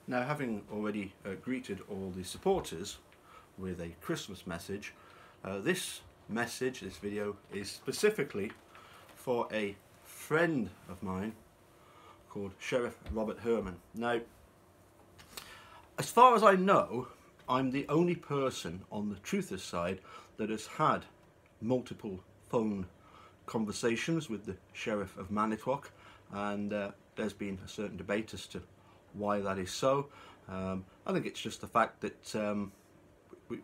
Now, having already greeted all the supporters with a Christmas message, this video, is specifically for a friend of mine called Sheriff Robert Hermann. Now, as far as I know, I'm the only person on the truthers side that has had multiple phone conversations with the Sheriff of Manitowoc, and there's been a certain debate as to why that is so. I think it's just the fact that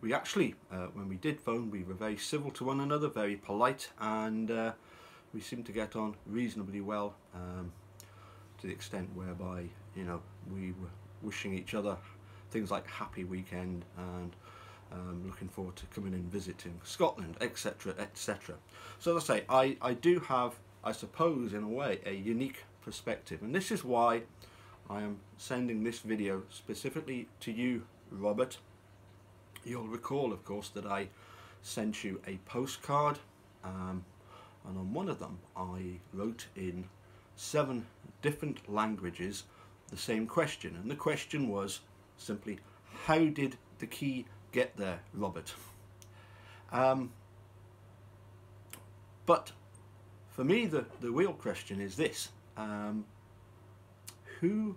we actually, when we did phone, we were very civil to one another, very polite, and we seemed to get on reasonably well, to the extent whereby, you know, we were wishing each other things like happy weekend and looking forward to coming and visiting Scotland, etc, etc. So as I say, I do have, I suppose, in a way, a unique perspective, and this is why I am sending this video specifically to you, Robert. You'll recall, of course, that I sent you a postcard, and on one of them I wrote in 7 different languages the same question, and the question was simply, how did the key get there, Robert? But for me the real question is this: who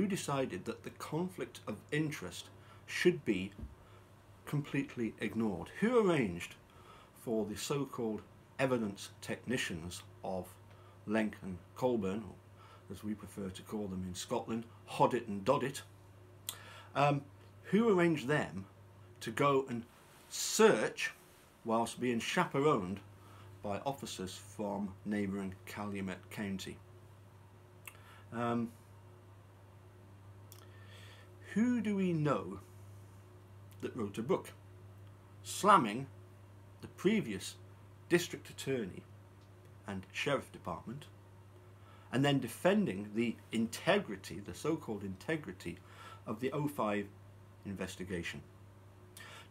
decided that the conflict of interest should be completely ignored? Who arranged for the so-called evidence technicians of Lenk and Colburn, or as we prefer to call them in Scotland, Hoddit and Doddit, who arranged them to go and search whilst being chaperoned by officers from neighbouring Calumet County? Who do we know that wrote a book slamming the previous district attorney and sheriff department, and then defending the integrity, the so-called integrity, of the 05 investigation?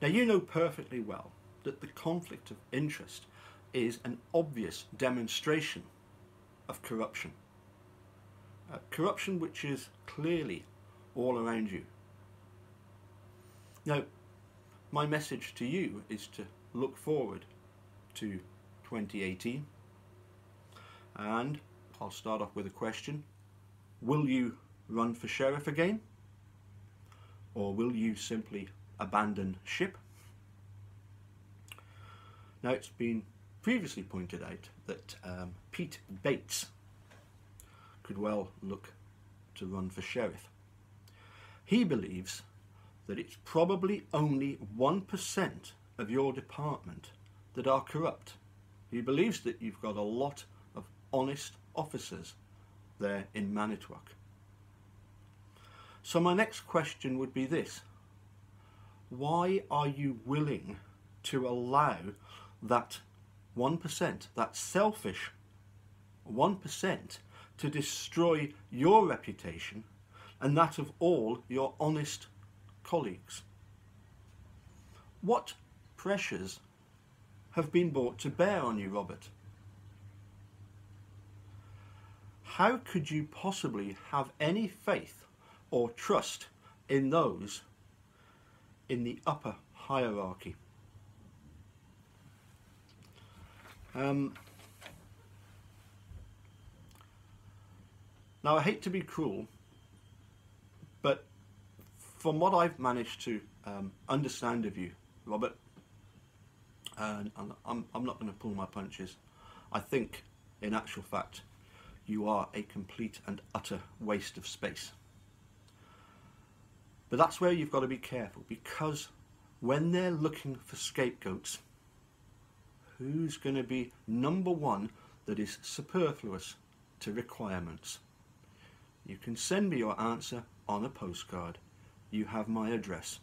Now, you know perfectly well that the conflict of interest is an obvious demonstration of corruption. Corruption which is clearly all around you. Now, my message to you is to look forward to 2018, and I'll start off with a question. Will you run for sheriff again, or will you simply abandon ship? Now, it's been previously pointed out that Pete Bates could well look to run for sheriff. He believes that it's probably only 1% of your department that are corrupt. He believes that you've got a lot of honest officers there in Manitowoc. So my next question would be this: why are you willing to allow that 1%, that selfish 1%, to destroy your reputation and that of all your honest colleagues? What pressures have been brought to bear on you, Robert? How could you possibly have any faith or trust in those in the upper hierarchy? Now, I hate to be cruel, but from what I've managed to understand of you, Robert, and I'm not going to pull my punches, I think in actual fact you are a complete and utter waste of space. But that's where you've got to be careful, because when they're looking for scapegoats, who's going to be number one that is superfluous to requirements? You can send me your answer on a postcard. You have my address.